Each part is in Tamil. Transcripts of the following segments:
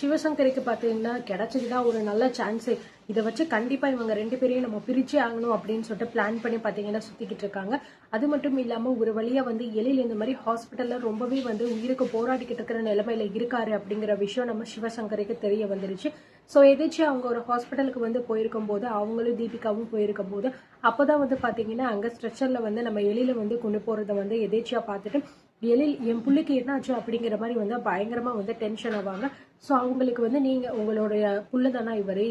சிவசங்கரிக்கு பார்த்தீங்கன்னா கிடைச்சதுதான் ஒரு நல்ல சான்ஸு. இதை வச்சு கண்டிப்பா இவங்க 2 பேரையும் நம்ம பிரிச்சே ஆகணும் அப்படின்னு சொல்லிட்டு பிளான் பண்ணி பார்த்தீங்கன்னா சுத்திக்கிட்டு இருக்காங்க. அது மட்டும் இல்லாம ஒரு வழியா எழில் இந்த மாதிரி ஹாஸ்பிட்டல்ல ரொம்பவே உயிருக்கு போராடிக்கிட்டு இருக்கிற நிலைமையில இருக்காரு அப்படிங்கிற விஷயம் நம்ம சிவசங்கருக்கு தெரிய வந்துருச்சு. ஸோ எதாச்சும் அவங்க ஒரு ஹாஸ்பிட்டலுக்கு போயிருக்கும் போது அவங்களும் தீபிகாவும் போயிருக்கும் போது அப்போதான் பார்த்தீங்கன்னா அங்க ஸ்ட்ரெச்சர்ல நம்ம எழில கொண்டு போறதை எதேச்சியா பார்த்துட்டு எழில் என் புள்ளைக்கு என்னாச்சு அப்படிங்கிற மாதிரி பயங்கரமா டென்ஷன் ஆவாங்க. ஸோ அவங்களுக்கு நீங்க உங்களுடைய புள்ளதானா இவர்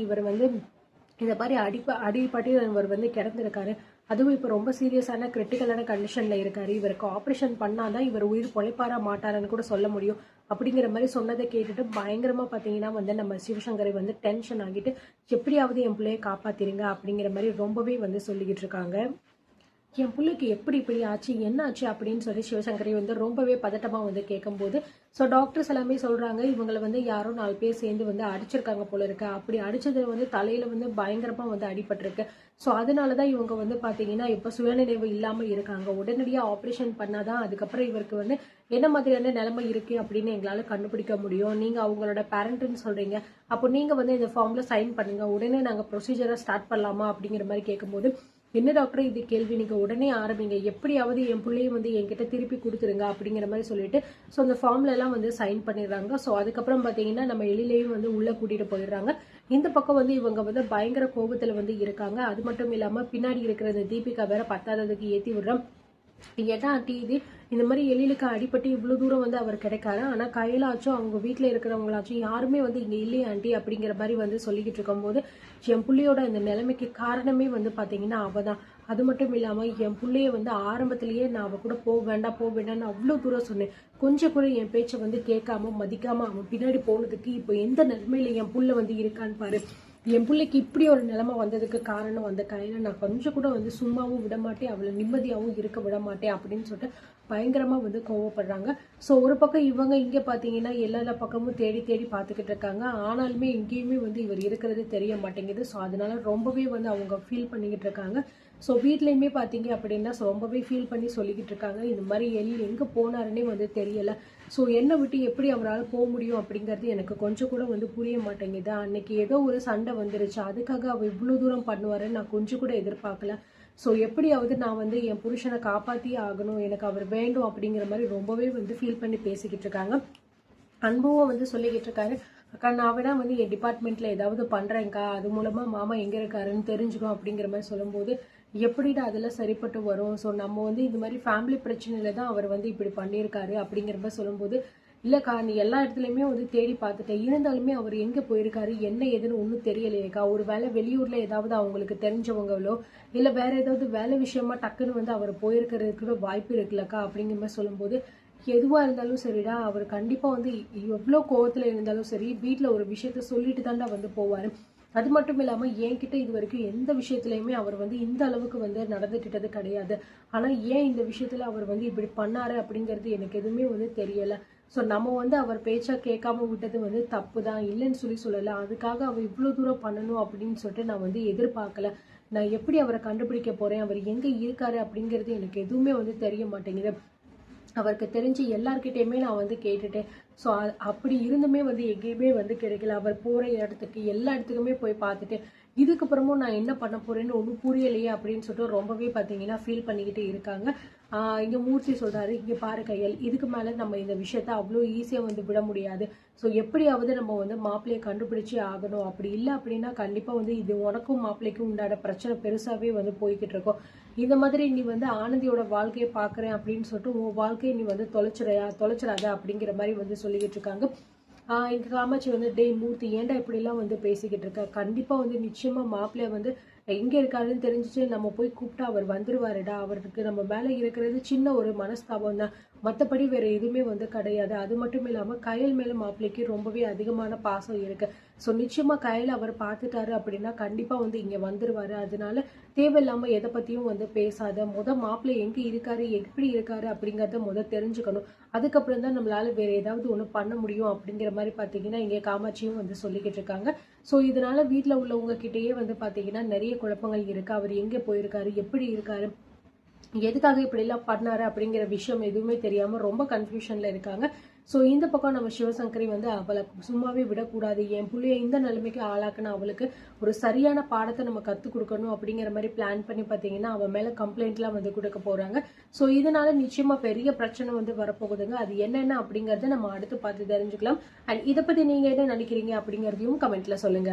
இந்த மாதிரி அடிப்பட்டு இவர் கிடந்திருக்காரு. அதுவும் இப்போ ரொம்ப சீரியஸான கிரிட்டிக்கலான கண்டிஷன்ல இருக்காரு. இவருக்கு ஆப்ரேஷன் பண்ணாதான் இவர் உயிர் பொழைப்பாரா மாட்டாரான்னு கூட சொல்ல முடியும் அப்படிங்கிற மாதிரி சொன்னதை கேட்டுட்டு பயங்கரமா பார்த்தீங்கன்னா நம்ம சிவசங்கரை டென்ஷன் ஆகிட்டு எப்படியாவது என் பிள்ளையை காப்பாத்திருங்க அப்படிங்கிற மாதிரி ரொம்பவே சொல்லிக்கிட்டு இருக்காங்க. என் பிள்ளைக்கு எப்படி இப்படி ஆச்சு என்ன ஆச்சு அப்படின்னு சொல்லி சிவசங்கரி ரொம்பவே பதட்டமா கேட்கும்போது ஸோ டாக்டர்ஸ் எல்லாமே சொல்றாங்க இவங்களை யாரோ 4 பேர் சேர்ந்து அடிச்சிருக்காங்க போல இருக்கு. அப்படி அடிச்சது தலையில பயங்கரமா அடிபட்டிருக்கு. ஸோ அதனாலதான் இவங்க பாத்தீங்கன்னா இப்ப சுயநினைவு இல்லாம இருக்காங்க. உடனடியா ஆப்ரேஷன் பண்ணாதான் அதுக்கப்புறம் இவருக்கு என்ன மாதிரியான நிலைமை இருக்கு அப்படின்னு எங்களால கண்டுபிடிக்க முடியும். நீங்க அவங்களோட பேரண்ட்னு சொல்றீங்க, அப்போ நீங்க இந்த ஃபார்ம்ல சைன் பண்ணுங்க, உடனே நாங்க ப்ரொசீஜரை ஸ்டார்ட் பண்ணலாமா அப்படிங்கிற மாதிரி கேட்கும்போது என்ன டாக்டர் இது கேள்வி, நீங்க உடனே ஆரம்பிங்க, எப்படியாவது என் பிள்ளையும் என்கிட்ட திருப்பி கொடுத்துருங்க அப்படிங்கிற மாதிரி சொல்லிட்டு ஸோ அந்த ஃபார்ம்ல எல்லாம் சைன் பண்ணிடுறாங்க. ஸோ அதுக்கப்புறம் பாத்தீங்கன்னா நம்ம எழிலையும் உள்ள கூட்டிட்டு போயிடுறாங்க. இந்த பக்கம் இவங்க பயங்கர கோபத்துல இருக்காங்க. அது மட்டும் இல்லாம பின்னாடி இருக்கிற இந்த தீபிகா வேற பத்தாததுக்கு ஏத்தி விடுறோம். ஏன்னா ஆண்டி இது இந்த மாதிரி எழிலுக்கு அடிப்பட்டு இவ்வளவு தூரம் அவர் கிடைக்காரு. ஆனா கையிலாச்சும் அவங்க வீட்டுல இருக்கிறவங்களாச்சும் யாருமே இங்க இல்லையா ஆண்டி அப்படிங்கிற மாதிரி சொல்லிக்கிட்டு இருக்கும் போது என் புள்ளையோட இந்த நிலைமைக்கு காரணமே பாத்தீங்கன்னா அவதான். அது மட்டும் இல்லாம என் புள்ளைய ஆரம்பத்திலேயே நான் அவ கூட போக வேண்டாம்னு அவ்வளவு தூரம் சொன்னேன். கொஞ்சம் கூட என் பேச்சை கேட்காம மதிக்காம அவன் பின்னாடி போனதுக்கு இப்போ எந்த நிலைமையில என் புள்ள இருக்கான்னு பாரு. என் பிள்ளைக்கு இப்படி ஒரு நிலைமை வந்ததுக்கு காரணம் அந்த கையில நான் கொஞ்சம் கூட சும்மாவும் விட மாட்டேன், அவளை நிம்மதியாகவும் இருக்க விட மாட்டேன் அப்படின்னு சொல்லிட்டு பயங்கரமா கோவப்படுறாங்க. ஸோ ஒரு பக்கம் இவங்க இங்க பாத்தீங்கன்னா எல்லா பக்கமும் தேடி தேடி பார்த்துக்கிட்டு இருக்காங்க. ஆனாலுமே எங்கேயுமே இவர் இருக்கிறது தெரிய மாட்டேங்குது. ஸோ அதனால ரொம்பவே அவங்க ஃபீல் பண்ணிக்கிட்டு இருக்காங்க. ஸோ வீட்லயுமே பாத்தீங்க அப்படின்னா ரொம்பவே ஃபீல் பண்ணி சொல்லிக்கிட்டு இருக்காங்க, இந்த மாதிரி எழில் எங்க போனாருன்னே தெரியல. ஸோ என்னை விட்டு எப்படி அவரால் போக முடியும் அப்படிங்கிறது எனக்கு கொஞ்சம் கூட புரிய மாட்டேங்குது. அன்னைக்கு ஏதோ ஒரு சண்டை வந்துருச்சு, அதுக்காக அவர் இவ்வளவு தூரம் பண்ணுவாருன்னு நான் கொஞ்சம் கூட எதிர்பார்க்கல. ஸோ எப்படியாவது நான் என் புருஷனை காப்பாத்தியே ஆகணும், எனக்கு அவர் வேண்டும் அப்படிங்கிற மாதிரி ரொம்பவே ஃபீல் பண்ணி பேசிக்கிட்டு இருக்காங்க. அன்பும் சொல்லிக்கிட்டு இருக்காரு, அக்கா நான் வேணா என் டிபார்ட்மெண்ட்ல ஏதாவது பண்றேன்க்கா, அது மூலமா மாமா எங்க இருக்காருன்னு தெரிஞ்சுக்கும் அப்படிங்கிற மாதிரி சொல்லும்போது எப்படிடா அதெல்லாம் சரிப்பட்டு வரும். ஸோ நம்ம இந்த மாதிரி ஃபேமிலி பிரச்சனையில தான் அவர் இப்படி பண்ணியிருக்காரு அப்படிங்கிற மாதிரி சொல்லும்போது இல்லக்கா நீ எல்லா இடத்துலயுமே தேடி பார்த்துட்டேன், இருந்தாலுமே அவர் எங்க போயிருக்காரு என்ன ஏதுன்னு ஒன்றும் தெரியலையேக்கா. ஒரு வேலை வெளியூர்ல ஏதாவது அவங்களுக்கு தெரிஞ்சவங்களோ இல்ல வேற ஏதாவது வேலை விஷயமா டக்குன்னு அவர் போயிருக்கிறதுக்கு வாய்ப்பு இருக்குல்லக்கா அப்படிங்கிற மாதிரி சொல்லும்போது எதுவா இருந்தாலும் சரிடா, அவர் கண்டிப்பா எவ்வளவு கோவத்துல இருந்தாலும் சரி வீட்டுல ஒரு விஷயத்த சொல்லிட்டு தாண்டா போவாரு. அது மட்டும் இல்லாம என்கிட்ட இது வரைக்கும் எந்த விஷயத்திலயுமே அவர் இந்த அளவுக்கு நடந்துகிட்டது கிடையாது. ஆனா ஏன் இந்த விஷயத்துல அவர் இப்படி பண்ணாரு அப்படிங்கிறது எனக்கு எதுவுமே தெரியல. ஸோ நம்ம அவர் பேச்சா கேட்காம விட்டது தப்பு தான், இல்லைன்னு சொல்லல. அதுக்காக அவர் இவ்வளவு தூரம் பண்ணணும் அப்படின்னு சொல்லிட்டு நான் எதிர்பார்க்கல. நான் எப்படி அவரை கண்டுபிடிக்க போறேன், அவர் எங்க இருக்காரு அப்படிங்கிறது எனக்கு எதுவுமே தெரிய மாட்டேங்குது. அவருக்கு தெரிஞ்சு எல்லார்கிட்டயுமே நான் கேட்டுட்டேன். ஸோ அப்படி இருந்துமே எங்கேயுமே கிடைக்கல. அவர் போற இடத்துக்கு எல்லா இடத்துக்குமே போய் பார்த்துட்டு இதுக்கப்புறமும் நான் என்ன பண்ண போறேன்னு ஒன்றும் புரியலையே அப்படின்னு சொல்லிட்டு ரொம்பவே பார்த்தீங்கன்னா ஃபீல் பண்ணிக்கிட்டு இருக்காங்க. இங்க மூர்த்தி சொல்றாரு, இங்க பாரு கையல், இதுக்கு மேல நம்ம இந்த விஷயத்த அவ்வளோ ஈஸியா விட முடியாது. ஸோ எப்படியாவது நம்ம மாப்பிள்ளையை கண்டுபிடிச்சே ஆகணும். அப்படி இல்லை அப்படின்னா கண்டிப்பா இது உனக்கும் மாப்பிள்ளைக்கும் உண்டான பிரச்சனை பெருசாவே போய்கிட்டு இருக்கும். இந்த மாதிரி நீ ஆனந்தியோட வாழ்க்கையை பாக்குறேன் அப்படின்னு சொல்லிட்டு உன் வாழ்க்கையை நீ தொலைச்சிடாத அப்படிங்கிற மாதிரி சொல்லிக்கிட்டு இருக்காங்க. எங்க காமாட்சி டேய் மூர்த்தி ஏன்டா இப்படி எல்லாம் பேசிக்கிட்டு இருக்க, கண்டிப்பா நிச்சயமா மாப்பிள்ளைய எங்க இருக்காருன்னு தெரிஞ்சுட்டு நம்ம போய் கூப்பிட்டா அவர் வந்துருவாருடா. அவருக்கு நம்ம மேல இருக்கிறது சின்ன ஒரு மனஸ்தாபம் தான், மற்றபடி வேற எதுவுமே கிடையாது. அது மட்டும் இல்லாம கயல் மேல மாப்பிள்ளைக்கு ரொம்பவே அதிகமான பாசம் இருக்கு. ஸோ நிச்சயமா கயல் அவர் பார்த்துட்டாரு அப்படின்னா கண்டிப்பா இங்க வந்துருவாரு. அதனால தேவையில்லாம எதை பத்தியும் பேசாத, மாப்பிள்ளை எங்க இருக்காரு எப்படி இருக்காரு அப்படிங்கறத தெரிஞ்சுக்கணும். அதுக்கப்புறம் தான் நம்மளால வேற ஏதாவது ஒண்ணு பண்ண முடியும் அப்படிங்கிற மாதிரி பாத்தீங்கன்னா இங்க காமாட்சியும் சொல்லிக்கிட்டு இருக்காங்க. ஸோ இதனால வீட்டுல உள்ளவங்க கிட்டேயே பாத்தீங்கன்னா நிறைய குழப்பங்கள் இருக்கு. அவர் எங்க போயிருக்காரு எப்படி இருக்காரு எதுக்காக இப்படி எல்லாம் பண்ணாரு அப்படிங்கிற விஷயம் எதுவுமே தெரியாம ரொம்ப கன்ஃபியூஷன்ல இருக்காங்க. ஸோ இந்த பக்கம் நம்ம சிவசங்கரி வந்து அவளை சும்மாவே விடக்கூடாது, என் புள்ளைய இந்த நிலைமைக்கு ஆளாக்குன அவளுக்கு ஒரு சரியான பாடத்தை நம்ம கற்றுக் கொடுக்கணும் அப்படிங்கிற மாதிரி பிளான் பண்ணி பார்த்தீங்கன்னா அவன் மேலே கம்ப்ளைண்ட்லாம் வந்து கொடுக்க போறாங்க. ஸோ இதனால நிச்சயமா பெரிய பிரச்சனை வந்து வரப்போகுதுங்க. அது என்னென்ன அப்படிங்கறத நம்ம அடுத்து பார்த்து தெரிஞ்சுக்கலாம். அண்ட் இதை பத்தி நீங்க என்ன நினைக்கிறீங்க அப்படிங்கறதையும் கமெண்ட்ல சொல்லுங்க.